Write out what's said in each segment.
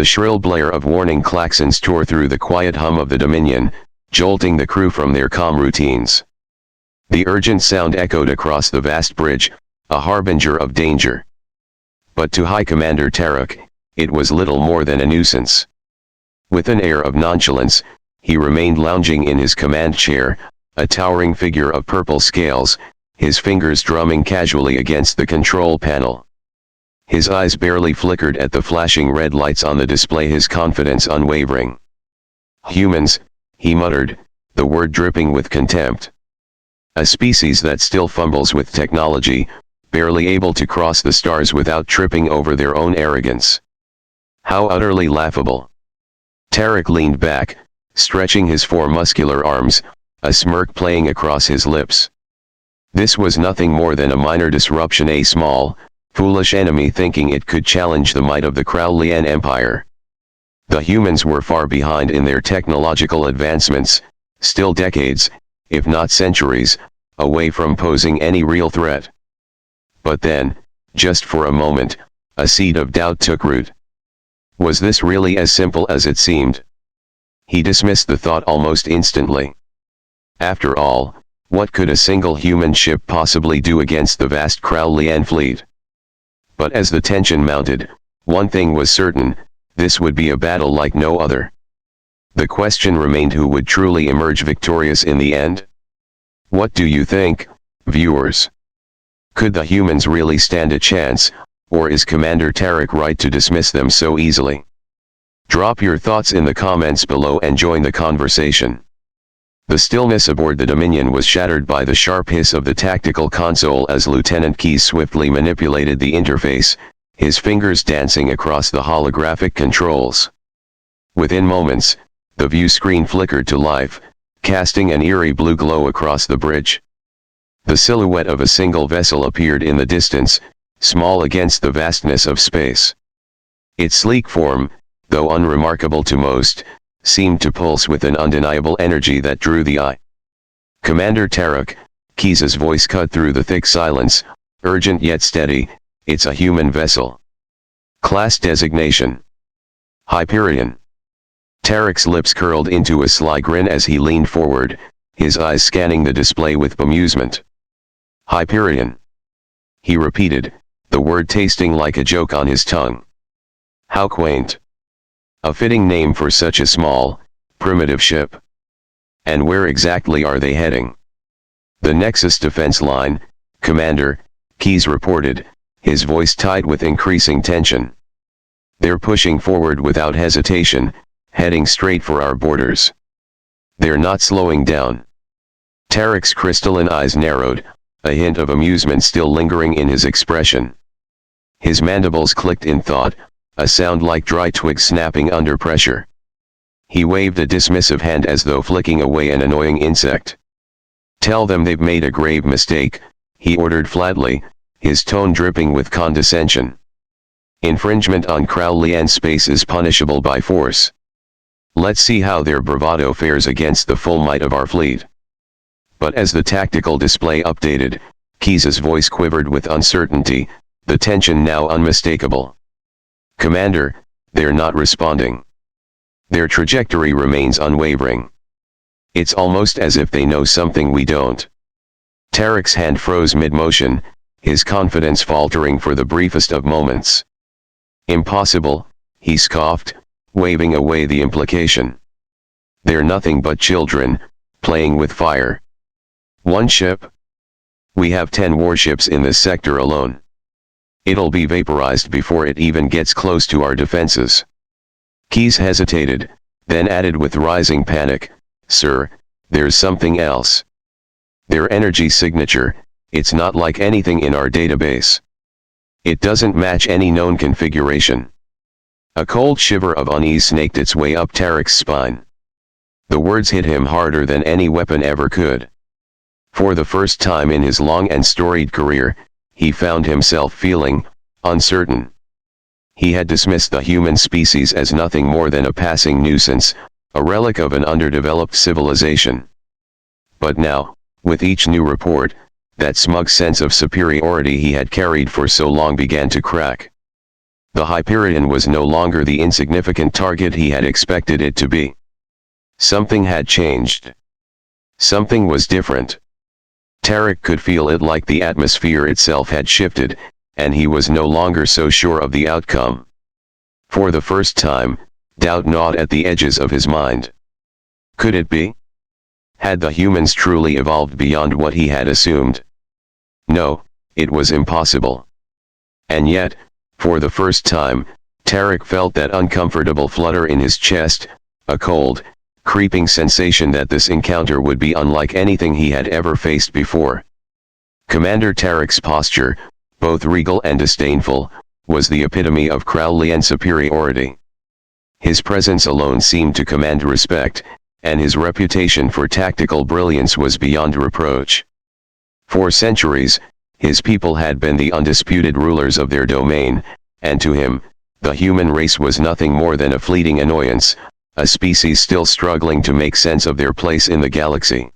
The shrill blare of warning klaxons tore through the quiet hum of the Dominion, jolting the crew from their calm routines. The urgent sound echoed across the vast bridge, a harbinger of danger. But to High Commander Tarak, it was little more than a nuisance. With an air of nonchalance, he remained lounging in his command chair, a towering figure of purple scales, his fingers drumming casually against the control panel. His eyes barely flickered at the flashing red lights on the display, his confidence unwavering. "Humans," he muttered, the word dripping with contempt. "A species that still fumbles with technology, barely able to cross the stars without tripping over their own arrogance. How utterly laughable." Tarak leaned back, stretching his four muscular arms, a smirk playing across his lips. This was nothing more than a minor disruption, a small, foolish enemy thinking it could challenge the might of the Crowleyan Empire. The humans were far behind in their technological advancements, still decades, if not centuries, away from posing any real threat. But then, just for a moment, a seed of doubt took root. Was this really as simple as it seemed? He dismissed the thought almost instantly. After all, what could a single human ship possibly do against the vast Crowleyan fleet? But as the tension mounted, one thing was certain: this would be a battle like no other. The question remained, who would truly emerge victorious in the end? What do you think, viewers? Could the humans really stand a chance, or is Commander Tarak right to dismiss them so easily? Drop your thoughts in the comments below and join the conversation. The stillness aboard the Dominion was shattered by the sharp hiss of the tactical console as Lieutenant Keyes swiftly manipulated the interface, his fingers dancing across the holographic controls. Within moments, the view screen flickered to life, casting an eerie blue glow across the bridge. The silhouette of a single vessel appeared in the distance, small against the vastness of space. Its sleek form, though unremarkable to most, seemed to pulse with an undeniable energy that drew the eye. "Commander Tarak," Keyes' voice cut through the thick silence, urgent yet steady, "it's a human vessel. Class designation: Hyperion." Tarak's lips curled into a sly grin as he leaned forward, his eyes scanning the display with bemusement. "Hyperion," he repeated, the word tasting like a joke on his tongue. "How quaint. A fitting name for such a small, primitive ship. And where exactly are they heading?" "The Nexus defense line, Commander," Keyes reported, his voice tight with increasing tension. "They're pushing forward without hesitation, heading straight for our borders. They're not slowing down." Tarak's crystalline eyes narrowed, a hint of amusement still lingering in his expression. His mandibles clicked in thought, a sound like dry twigs snapping under pressure. He waved a dismissive hand as though flicking away an annoying insect. "Tell them they've made a grave mistake," he ordered flatly, his tone dripping with condescension. "Infringement on Crowleyan space is punishable by force. Let's see how their bravado fares against the full might of our fleet." But as the tactical display updated, Keyes' voice quivered with uncertainty, the tension now unmistakable. "Commander, they're not responding. Their trajectory remains unwavering. It's almost as if they know something we don't." Tarak's hand froze mid-motion, his confidence faltering for the briefest of moments. "Impossible," he scoffed, waving away the implication. "They're nothing but children, playing with fire. One ship? We have 10 warships in this sector alone. It'll be vaporized before it even gets close to our defenses." Keyes hesitated, then added with rising panic, "Sir, there's something else. Their energy signature, it's not like anything in our database. It doesn't match any known configuration." A cold shiver of unease snaked its way up Tarak's spine. The words hit him harder than any weapon ever could. For the first time in his long and storied career, he found himself feeling uncertain. He had dismissed the human species as nothing more than a passing nuisance, a relic of an underdeveloped civilization. But now, with each new report, that smug sense of superiority he had carried for so long began to crack. The Hyperion was no longer the insignificant target he had expected it to be. Something had changed. Something was different. Tarak could feel it, like the atmosphere itself had shifted, and he was no longer so sure of the outcome. For the first time, doubt gnawed at the edges of his mind. Could it be? Had the humans truly evolved beyond what he had assumed? No, it was impossible. And yet, for the first time, Tarak felt that uncomfortable flutter in his chest, a cold, creeping sensation that this encounter would be unlike anything he had ever faced before. Commander Tarak's posture, both regal and disdainful, was the epitome of Crowleyan superiority. His presence alone seemed to command respect, and his reputation for tactical brilliance was beyond reproach. For centuries, his people had been the undisputed rulers of their domain, and to him, the human race was nothing more than a fleeting annoyance, a species still struggling to make sense of their place in the galaxy.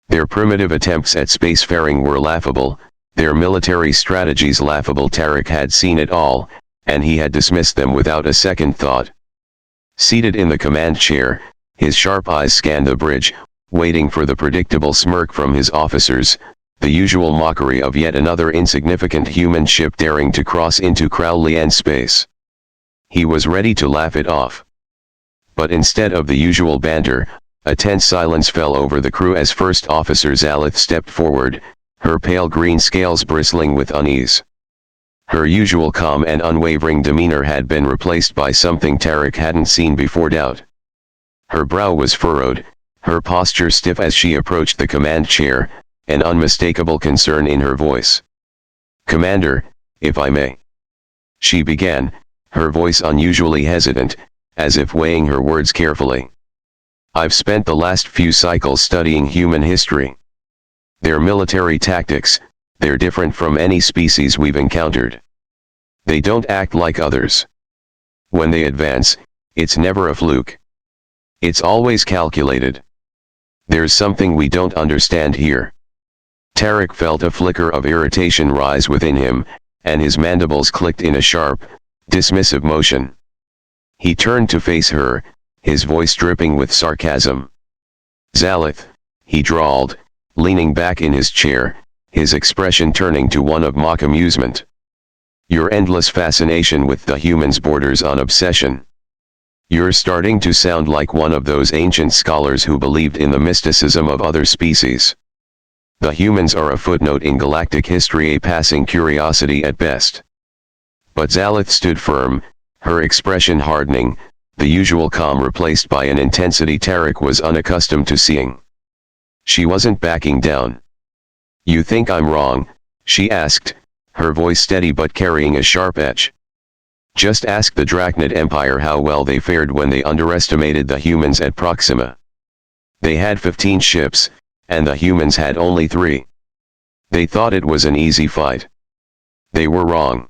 Their primitive attempts at spacefaring were laughable, their military strategies laughable. Tarak had seen it all, and he had dismissed them without a second thought. Seated in the command chair, his sharp eyes scanned the bridge, waiting for the predictable smirk from his officers, the usual mockery of yet another insignificant human ship daring to cross into Crowleyan space. He was ready to laugh it off. But instead of the usual banter, a tense silence fell over the crew as First Officer Zales stepped forward, her pale green scales bristling with unease. Her usual calm and unwavering demeanor had been replaced by something Tarak hadn't seen before: doubt. Her brow was furrowed, her posture stiff as she approached the command chair, an unmistakable concern in her voice. "Commander, if I may," she began, her voice unusually hesitant, as if weighing her words carefully. "I've spent the last few cycles studying human history. Their military tactics, they're different from any species we've encountered. They don't act like others. When they advance, it's never a fluke. It's always calculated. There's something we don't understand here." Tarak felt a flicker of irritation rise within him, and his mandibles clicked in a sharp, dismissive motion. He turned to face her, his voice dripping with sarcasm. "Zalith," he drawled, leaning back in his chair, his expression turning to one of mock amusement. "Your endless fascination with the humans borders on obsession. You're starting to sound like one of those ancient scholars who believed in the mysticism of other species. The humans are a footnote in galactic history, a passing curiosity at best." But Zalith stood firm, her expression hardening, the usual calm replaced by an intensity Tarak was unaccustomed to seeing. She wasn't backing down. "You think I'm wrong?" she asked, her voice steady but carrying a sharp edge. "Just ask the Dragonet Empire how well they fared when they underestimated the humans at Proxima. They had 15 ships, and the humans had only 3. They thought it was an easy fight. They were wrong."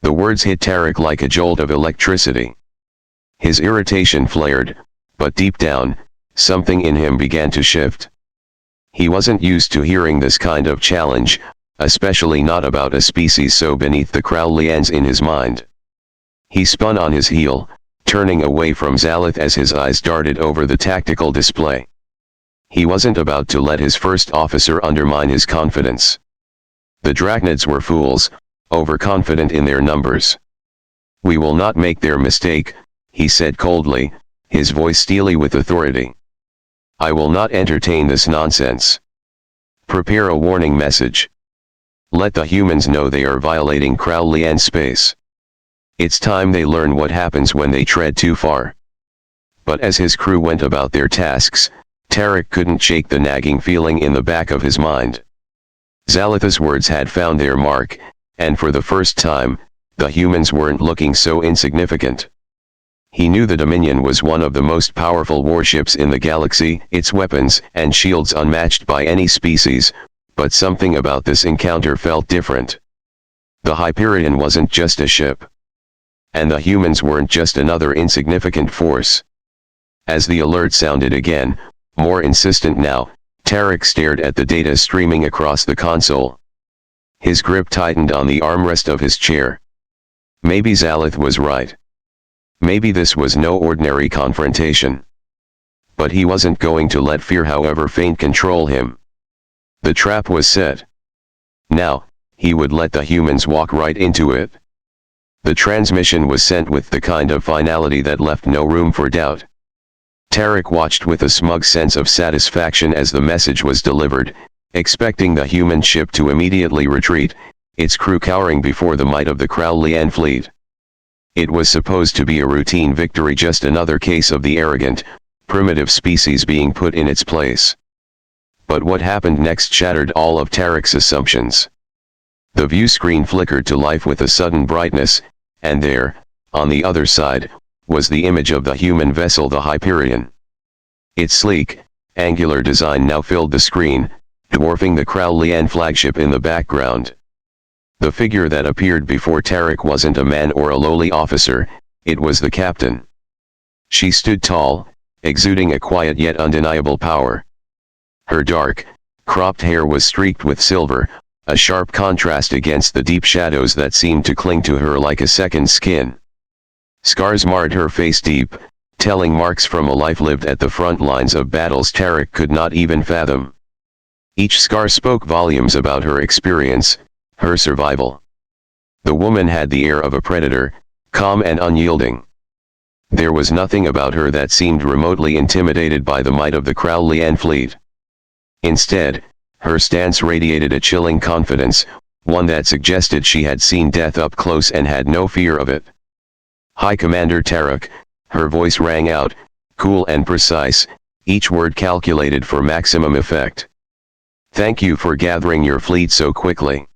The words hit Tarak like a jolt of electricity. His irritation flared, but deep down, something in him began to shift. He wasn't used to hearing this kind of challenge, especially not about a species so beneath the Crowleyans in his mind. He spun on his heel, turning away from Zalith as his eyes darted over the tactical display. He wasn't about to let his first officer undermine his confidence. The Dragonets were fools, overconfident in their numbers. "We will not make their mistake," he said coldly, his voice steely with authority. "I will not entertain this nonsense. Prepare a warning message. Let the humans know they are violating Crowleyan space. It's time they learn what happens when they tread too far." But as his crew went about their tasks, Tarak couldn't shake the nagging feeling in the back of his mind. Zalith's words had found their mark, and for the first time, the humans weren't looking so insignificant. He knew the Dominion was one of the most powerful warships in the galaxy, its weapons and shields unmatched by any species, but something about this encounter felt different. The Hyperion wasn't just a ship. And the humans weren't just another insignificant force. As the alert sounded again, more insistent now, Tarak stared at the data streaming across the console. His grip tightened on the armrest of his chair. Maybe Zalith was right. Maybe this was no ordinary confrontation. But he wasn't going to let fear, however faint, control him. The trap was set. Now, he would let the humans walk right into it. The transmission was sent with the kind of finality that left no room for doubt. Tarak watched with a smug sense of satisfaction as the message was delivered, expecting the human ship to immediately retreat, its crew cowering before the might of the Crowleyan fleet. It was supposed to be a routine victory, just another case of the arrogant, primitive species being put in its place. But what happened next shattered all of Tarak's assumptions. The view screen flickered to life with a sudden brightness, and there, on the other side, was the image of the human vessel, the Hyperion. Its sleek, angular design now filled the screen, dwarfing the Crowleyan flagship in the background. The figure that appeared before Tarak wasn't a man or a lowly officer, it was the captain. She stood tall, exuding a quiet yet undeniable power. Her dark, cropped hair was streaked with silver, a sharp contrast against the deep shadows that seemed to cling to her like a second skin. Scars marred her face deep, telling marks from a life lived at the front lines of battles Tarak could not even fathom. Each scar spoke volumes about her experience, her survival. The woman had the air of a predator, calm and unyielding. There was nothing about her that seemed remotely intimidated by the might of the Crowleyan fleet. Instead, her stance radiated a chilling confidence, one that suggested she had seen death up close and had no fear of it. "Hi, Commander Tarak," her voice rang out, cool and precise, each word calculated for maximum effect. "Thank you for gathering your fleet so quickly.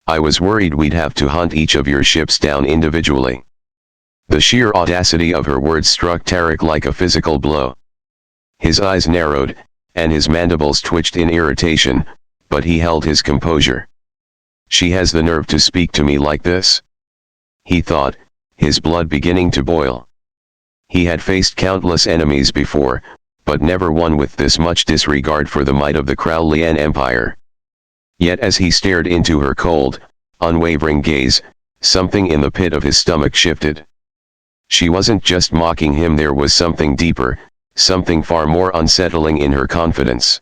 I was worried we'd have to hunt each of your ships down individually." The sheer audacity of her words struck Tarak like a physical blow. His eyes narrowed, and his mandibles twitched in irritation, but he held his composure. "She has the nerve to speak to me like this?" he thought, his blood beginning to boil. He had faced countless enemies before, but never one with this much disregard for the might of the Crowleyan Empire. Yet as he stared into her cold, unwavering gaze, something in the pit of his stomach shifted. She wasn't just mocking him, there was something deeper, something far more unsettling in her confidence.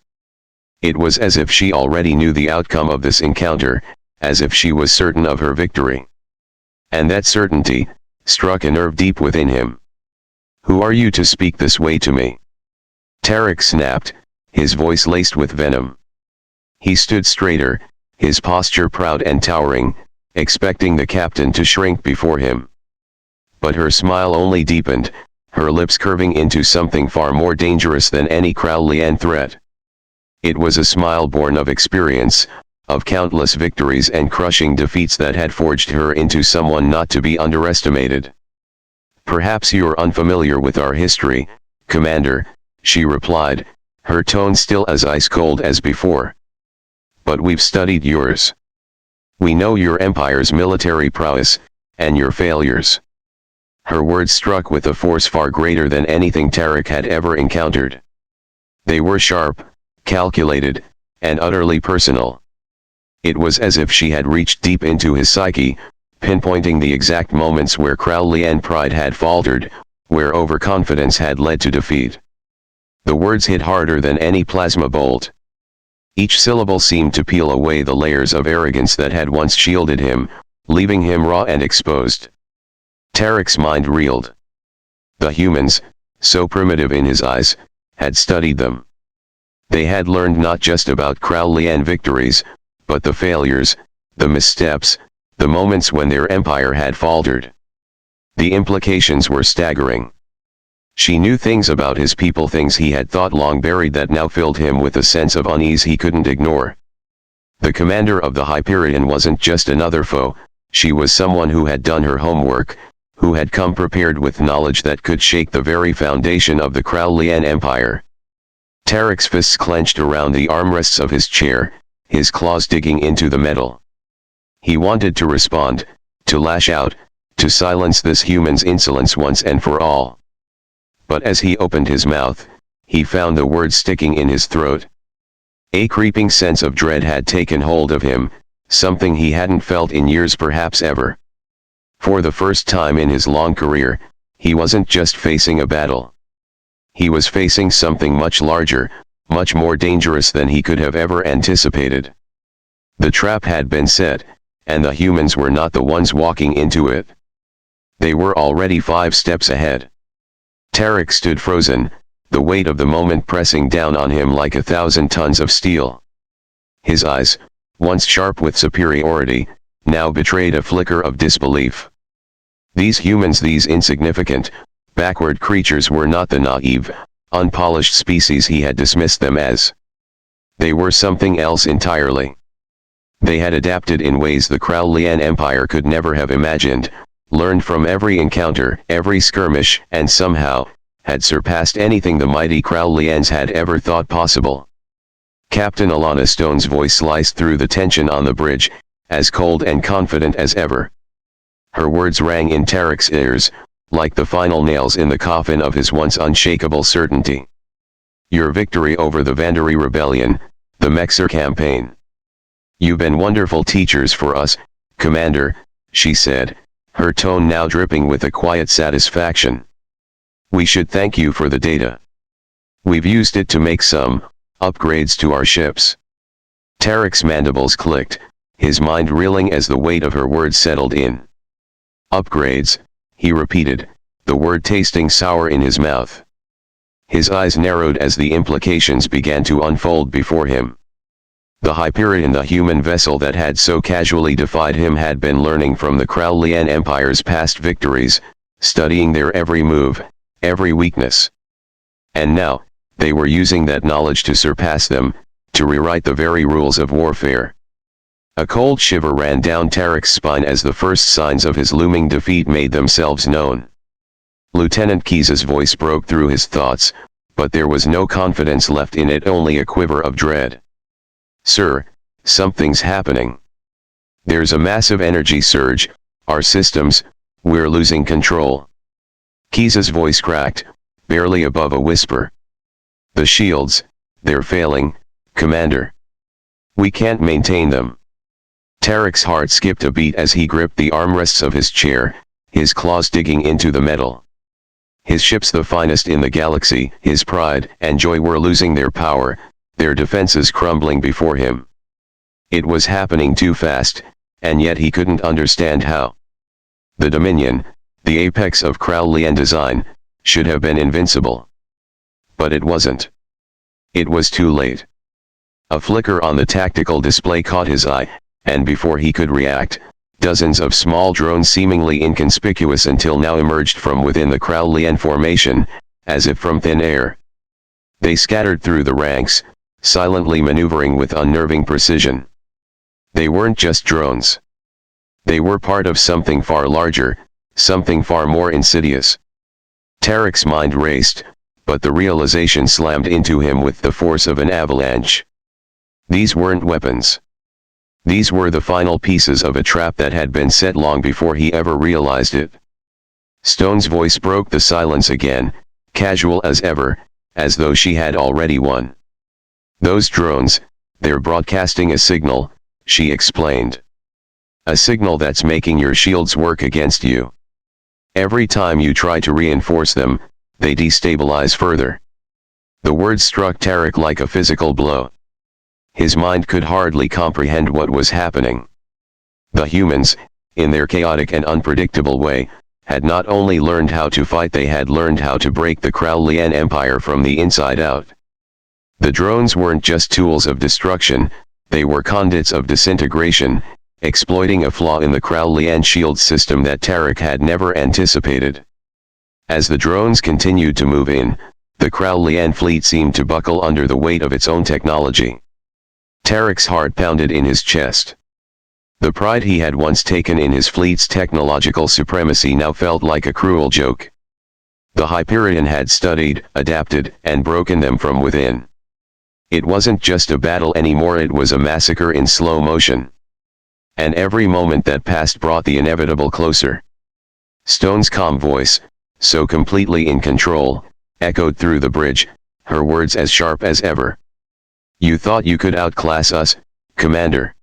It was as if she already knew the outcome of this encounter, as if she was certain of her victory. And that certainty struck a nerve deep within him. "Who are you to speak this way to me?" Tarak snapped, his voice laced with venom. He stood straighter, his posture proud and towering, expecting the captain to shrink before him. But her smile only deepened, her lips curving into something far more dangerous than any Crowleyan threat. It was a smile born of experience, of countless victories and crushing defeats that had forged her into someone not to be underestimated. "Perhaps you're unfamiliar with our history, Commander," she replied, her tone still as ice-cold as before. "But we've studied yours. We know your empire's military prowess, and your failures." Her words struck with a force far greater than anything Tarak had ever encountered. They were sharp, calculated, and utterly personal. It was as if she had reached deep into his psyche, pinpointing the exact moments where Crowleyan pride had faltered, where overconfidence had led to defeat. The words hit harder than any plasma bolt. Each syllable seemed to peel away the layers of arrogance that had once shielded him, leaving him raw and exposed. Tarak's mind reeled. The humans, so primitive in his eyes, had studied them. They had learned not just about Crowleyan victories, but the failures, the missteps, the moments when their empire had faltered. The implications were staggering. She knew things about his people, things he had thought long buried, that now filled him with a sense of unease he couldn't ignore. The commander of the Hyperion wasn't just another foe, she was someone who had done her homework, who had come prepared with knowledge that could shake the very foundation of the Crowleyan Empire. Tarak's fists clenched around the armrests of his chair, his claws digging into the metal. He wanted to respond, to lash out, to silence this human's insolence once and for all. But as he opened his mouth, he found the words sticking in his throat. A creeping sense of dread had taken hold of him, something he hadn't felt in years, perhaps ever. For the first time in his long career, he wasn't just facing a battle. He was facing something much larger, much more dangerous than he could have ever anticipated. The trap had been set, and the humans were not the ones walking into it. They were already 5 steps ahead. Tarak stood frozen, the weight of the moment pressing down on him like 1,000 tons of steel. His eyes, once sharp with superiority, now betrayed a flicker of disbelief. These humans, these insignificant, backward creatures were not the naive, unpolished species he had dismissed them as. They were something else entirely. They had adapted in ways the Crowleyan Empire could never have imagined, learned from every encounter, every skirmish, and somehow, had surpassed anything the mighty Crowleyans had ever thought possible. Captain Alannah Stone's voice sliced through the tension on the bridge, as cold and confident as ever. Her words rang in Tarak's ears, like the final nails in the coffin of his once unshakable certainty. Your victory over the Vandari Rebellion, the Mexer campaign. You've been wonderful teachers for us, Commander, she said, her tone now dripping with a quiet satisfaction. We should thank you for the data. We've used it to make some upgrades to our ships. Tarak's mandibles clicked, his mind reeling as the weight of her words settled in. Upgrades, he repeated, the word tasting sour in his mouth. His eyes narrowed as the implications began to unfold before him. The Hyperion, the human vessel that had so casually defied him, had been learning from the Crowleyan Empire's past victories, studying their every move, every weakness. And now, they were using that knowledge to surpass them, to rewrite the very rules of warfare. A cold shiver ran down Tarak's spine as the first signs of his looming defeat made themselves known. Lieutenant Keyes' voice broke through his thoughts, but there was no confidence left in it, only a quiver of dread. Sir, something's happening. There's a massive energy surge, our systems, we're losing control. Keyes' voice cracked, barely above a whisper. The shields, they're failing, Commander. We can't maintain them. Tarak's heart skipped a beat as he gripped the armrests of his chair, his claws digging into the metal. His ships, the finest in the galaxy, his pride and joy, were losing their power, their defenses crumbling before him. It was happening too fast, and yet he couldn't understand how. The Dominion, the apex of Crowleyan design, should have been invincible. But it wasn't. It was too late. A flicker on the tactical display caught his eye, and before he could react, dozens of small drones seemingly inconspicuous until now emerged from within the Crowleyan formation, as if from thin air. They scattered through the ranks, silently maneuvering with unnerving precision. They weren't just drones. They were part of something far larger, something far more insidious. Tarak's mind raced, but the realization slammed into him with the force of an avalanche. These weren't weapons. These were the final pieces of a trap that had been set long before he ever realized it. Stone's voice broke the silence again, casual as ever, as though she had already won. Those drones, they're broadcasting a signal, she explained. A signal that's making your shields work against you. Every time you try to reinforce them, they destabilize further. The words struck Tarak like a physical blow. His mind could hardly comprehend what was happening. The humans, in their chaotic and unpredictable way, had not only learned how to fight, they had learned how to break the Crowleyan Empire from the inside out. The drones weren't just tools of destruction, they were conduits of disintegration, exploiting a flaw in the Crowleyan shield system that Tarak had never anticipated. As the drones continued to move in, the Crowleyan fleet seemed to buckle under the weight of its own technology. Tarak's heart pounded in his chest. The pride he had once taken in his fleet's technological supremacy now felt like a cruel joke. The Hyperion had studied, adapted, and broken them from within. It wasn't just a battle anymore, it was a massacre in slow motion. And every moment that passed brought the inevitable closer. Stone's calm voice, so completely in control, echoed through the bridge, her words as sharp as ever. You thought you could outclass us, Commander.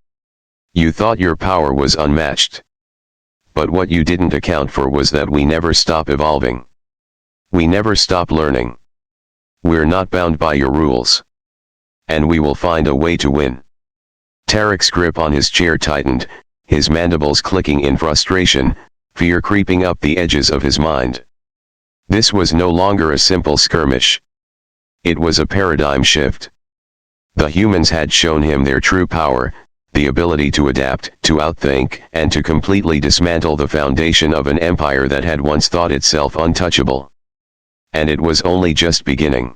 You thought your power was unmatched. But what you didn't account for was that we never stop evolving. We never stop learning. We're not bound by your rules. And we will find a way to win. Tarak's grip on his chair tightened, his mandibles clicking in frustration, fear creeping up the edges of his mind. This was no longer a simple skirmish. It was a paradigm shift. The humans had shown him their true power, the ability to adapt, to outthink, and to completely dismantle the foundation of an empire that had once thought itself untouchable. And it was only just beginning.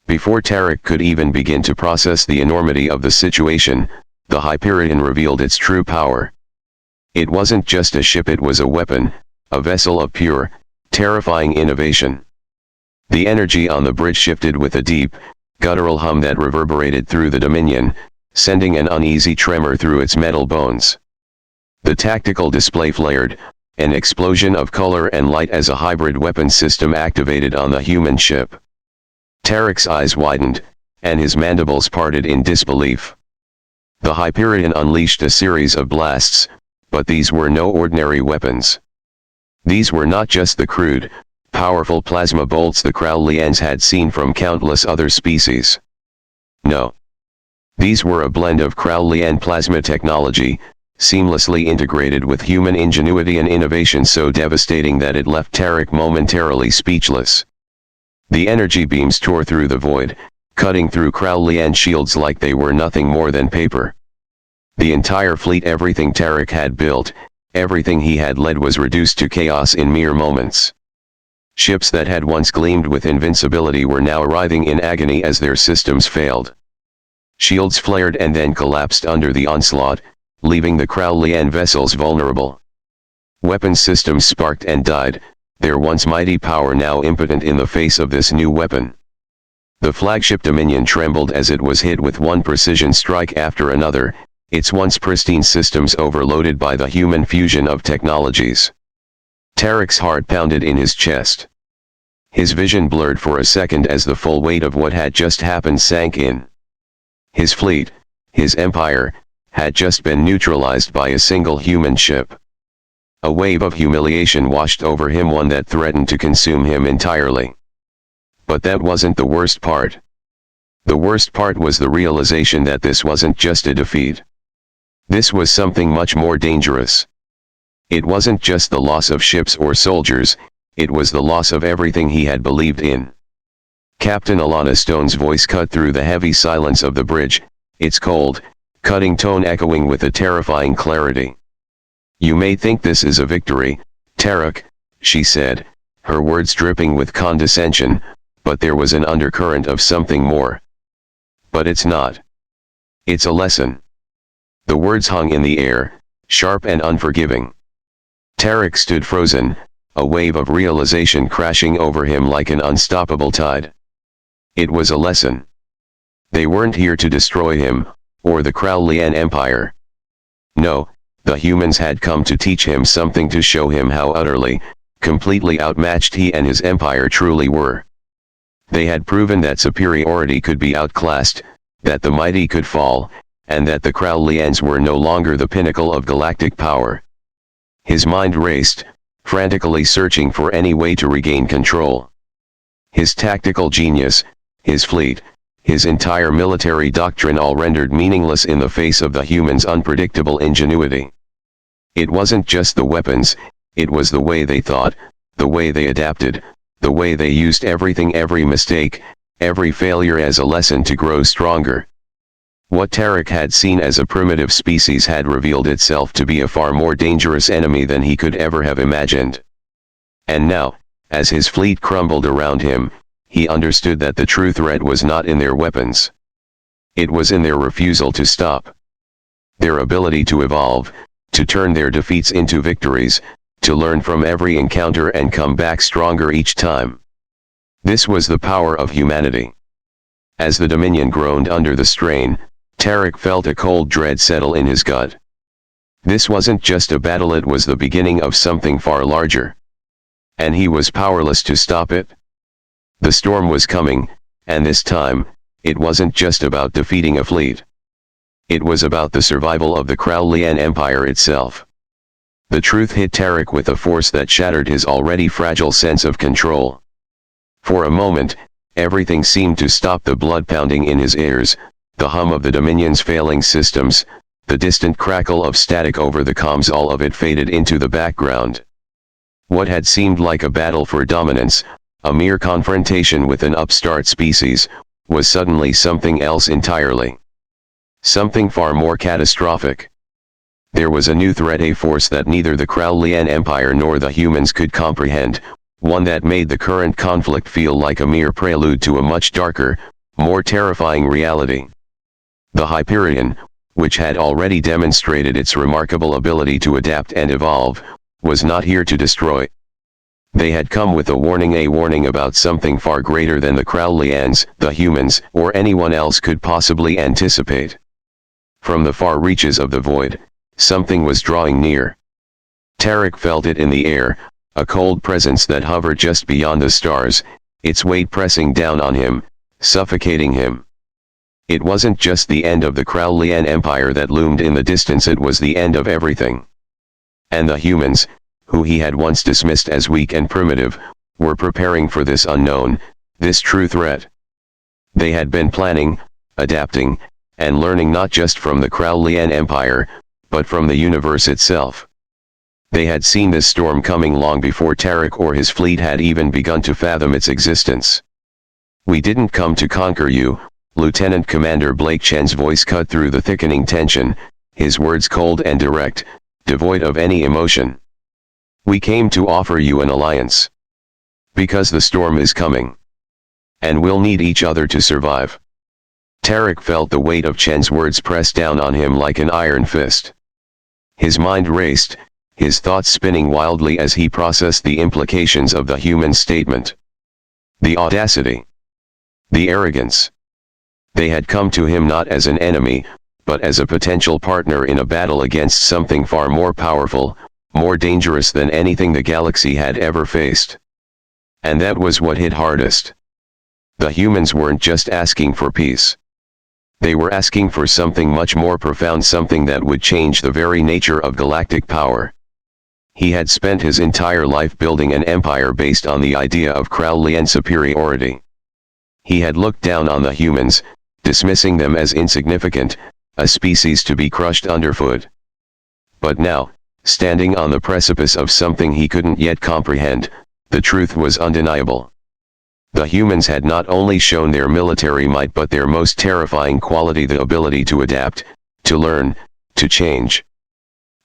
Before Tarak could even begin to process the enormity of the situation, the Hyperion revealed its true power. It wasn't just a ship, it was a weapon, a vessel of pure, terrifying innovation. The energy on the bridge shifted with a deep, guttural hum that reverberated through the Dominion, sending an uneasy tremor through its metal bones. The tactical display flared, an explosion of color and light as a hybrid weapon system activated on the human ship. Tarak's eyes widened, and his mandibles parted in disbelief. The Hyperion unleashed a series of blasts, but these were no ordinary weapons. These were not just the crude, powerful plasma bolts the Crowleyans had seen from countless other species. No. These were a blend of Crowleyan plasma technology, seamlessly integrated with human ingenuity and innovation so devastating that it left Tarak momentarily speechless. The energy beams tore through the void, cutting through Crowleyan shields like they were nothing more than paper. The entire fleet, everything Tarak had built, everything he had led, was reduced to chaos in mere moments. Ships that had once gleamed with invincibility were now writhing in agony as their systems failed. Shields flared and then collapsed under the onslaught, leaving the Crowleyan vessels vulnerable. Weapon systems sparked and died, their once mighty power now impotent in the face of this new weapon. The flagship Dominion trembled as it was hit with one precision strike after another, its once pristine systems overloaded by the human fusion of technologies. Tarak's heart pounded in his chest. His vision blurred for a second as the full weight of what had just happened sank in. His fleet, his empire, had just been neutralized by a single human ship. A wave of humiliation washed over him, one that threatened to consume him entirely. But that wasn't the worst part. The worst part was the realization that this wasn't just a defeat. This was something much more dangerous. It wasn't just the loss of ships or soldiers, it was the loss of everything he had believed in. Captain Alannah Stone's voice cut through the heavy silence of the bridge, its cold, cutting tone echoing with a terrifying clarity. "You may think this is a victory, Tarak," she said, her words dripping with condescension, but there was an undercurrent of something more. "But it's not. It's a lesson." The words hung in the air, sharp and unforgiving. Tarak stood frozen, a wave of realization crashing over him like an unstoppable tide. It was a lesson. They weren't here to destroy him, or the Crowleyan Empire. No, the humans had come to teach him something, to show him how utterly, completely outmatched he and his empire truly were. They had proven that superiority could be outclassed, that the mighty could fall, and that the Crowleyans were no longer the pinnacle of galactic power. His mind raced, frantically searching for any way to regain control. His tactical genius, his fleet, his entire military doctrine all rendered meaningless in the face of the humans' unpredictable ingenuity. It wasn't just the weapons, it was the way they thought, the way they adapted, the way they used everything, every mistake, every failure as a lesson to grow stronger. What Tarak had seen as a primitive species had revealed itself to be a far more dangerous enemy than he could ever have imagined. And now, as his fleet crumbled around him, he understood that the true threat was not in their weapons. It was in their refusal to stop. Their ability to evolve, to turn their defeats into victories, to learn from every encounter and come back stronger each time. This was the power of humanity. As the Dominion groaned under the strain, Tarak felt a cold dread settle in his gut. This wasn't just a battle, it was the beginning of something far larger. And he was powerless to stop it. The storm was coming, and this time, it wasn't just about defeating a fleet. It was about the survival of the Crowleyan Empire itself. The truth hit Tarak with a force that shattered his already fragile sense of control. For a moment, everything seemed to stop: the blood pounding in his ears, the hum of the Dominion's failing systems, the distant crackle of static over the comms, all of it faded into the background. What had seemed like a battle for dominance, a mere confrontation with an upstart species, was suddenly something else entirely. Something far more catastrophic. There was a new threat, a force that neither the Crowleyan Empire nor the humans could comprehend, one that made the current conflict feel like a mere prelude to a much darker, more terrifying reality. The Hyperion, which had already demonstrated its remarkable ability to adapt and evolve, was not here to destroy. They had come with a warning about something far greater than the Crowleyans, the humans, or anyone else could possibly anticipate. From the far reaches of the void, something was drawing near. Tarak felt it in the air, a cold presence that hovered just beyond the stars, its weight pressing down on him, suffocating him. It wasn't just the end of the Crowleyan Empire that loomed in the distance, it was the end of everything. And the humans, who he had once dismissed as weak and primitive, were preparing for this unknown, this true threat. They had been planning, adapting, and learning not just from the Crowleyan Empire, but from the universe itself. They had seen this storm coming long before Tarak or his fleet had even begun to fathom its existence. "We didn't come to conquer you," Lieutenant Commander Blake Chen's voice cut through the thickening tension, his words cold and direct, devoid of any emotion. "We came to offer you an alliance. Because the storm is coming. And we'll need each other to survive." Tarak felt the weight of Chen's words press down on him like an iron fist. His mind raced, his thoughts spinning wildly as he processed the implications of the human statement. The audacity. The arrogance. They had come to him not as an enemy, but as a potential partner in a battle against something far more powerful, more dangerous than anything the galaxy had ever faced. And that was what hit hardest. The humans weren't just asking for peace. They were asking for something much more profound, something that would change the very nature of galactic power. He had spent his entire life building an empire based on the idea of Crowleyan superiority. He had looked down on the humans, dismissing them as insignificant, a species to be crushed underfoot. But now, standing on the precipice of something he couldn't yet comprehend, the truth was undeniable. The humans had not only shown their military might but their most terrifying quality, the ability to adapt, to learn, to change.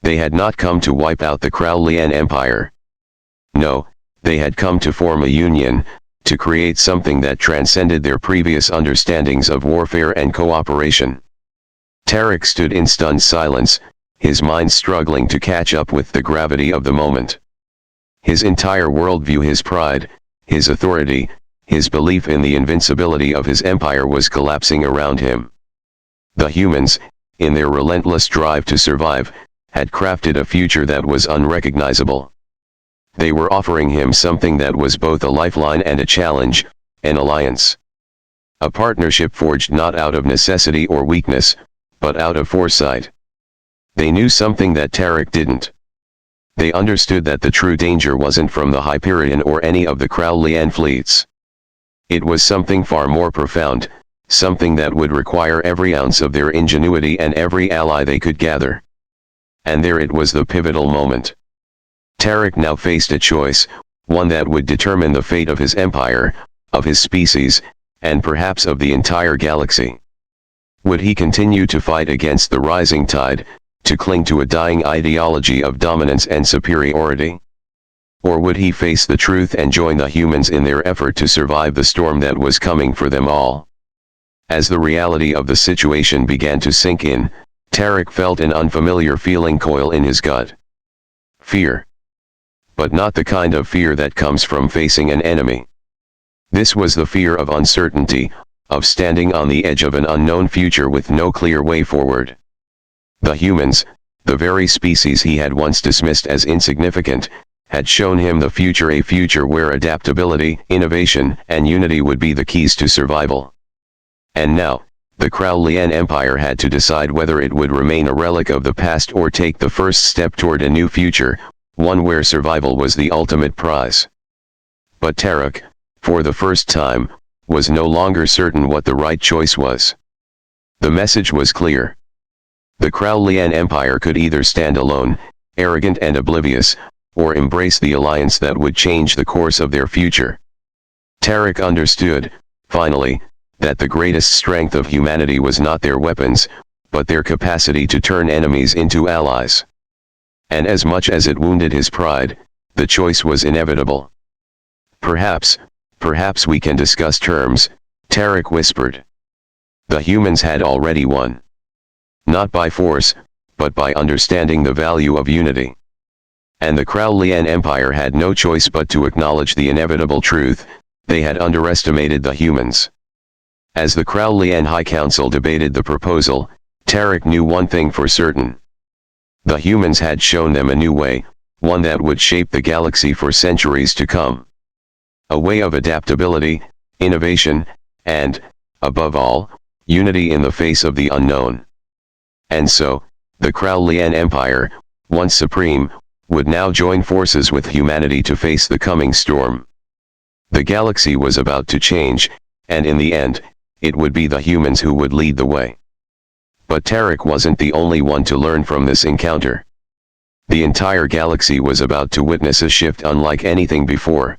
They had not come to wipe out the Crowleyan Empire. No, they had come to form a union, to create something that transcended their previous understandings of warfare and cooperation. Tarak stood in stunned silence, his mind struggling to catch up with the gravity of the moment. His entire worldview, his pride, his authority, his belief in the invincibility of his empire was collapsing around him. The humans, in their relentless drive to survive, had crafted a future that was unrecognizable. They were offering him something that was both a lifeline and a challenge, an alliance. A partnership forged not out of necessity or weakness, but out of foresight. They knew something that Tarak didn't. They understood that the true danger wasn't from the Hyperion or any of the Crowleyan fleets. It was something far more profound, something that would require every ounce of their ingenuity and every ally they could gather. And there it was, the pivotal moment. Tarak now faced a choice, one that would determine the fate of his empire, of his species, and perhaps of the entire galaxy. Would he continue to fight against the rising tide, to cling to a dying ideology of dominance and superiority? Or would he face the truth and join the humans in their effort to survive the storm that was coming for them all? As the reality of the situation began to sink in, Tarak felt an unfamiliar feeling coil in his gut. Fear. But not the kind of fear that comes from facing an enemy. This was the fear of uncertainty, of standing on the edge of an unknown future with no clear way forward. The humans, the very species he had once dismissed as insignificant, had shown him the future, a future where adaptability, innovation, and unity would be the keys to survival. And now, the Crowleyan Empire had to decide whether it would remain a relic of the past or take the first step toward a new future, one where survival was the ultimate prize. But Tarak, for the first time, was no longer certain what the right choice was. The message was clear. The Crowleyan Empire could either stand alone, arrogant and oblivious, or embrace the alliance that would change the course of their future. Tarak understood, finally, that the greatest strength of humanity was not their weapons, but their capacity to turn enemies into allies. And as much as it wounded his pride, the choice was inevitable. Perhaps we can discuss terms," Tarak whispered. The humans had already won. Not by force, but by understanding the value of unity. And the Crowleyan Empire had no choice but to acknowledge the inevitable truth: they had underestimated the humans. As the Crowleyan High Council debated the proposal, Tarak knew one thing for certain. The humans had shown them a new way, one that would shape the galaxy for centuries to come. A way of adaptability, innovation, and, above all, unity in the face of the unknown. And so, the Crowleyan Empire, once supreme, would now join forces with humanity to face the coming storm. The galaxy was about to change, and in the end, it would be the humans who would lead the way. But Tarak wasn't the only one to learn from this encounter. The entire galaxy was about to witness a shift unlike anything before.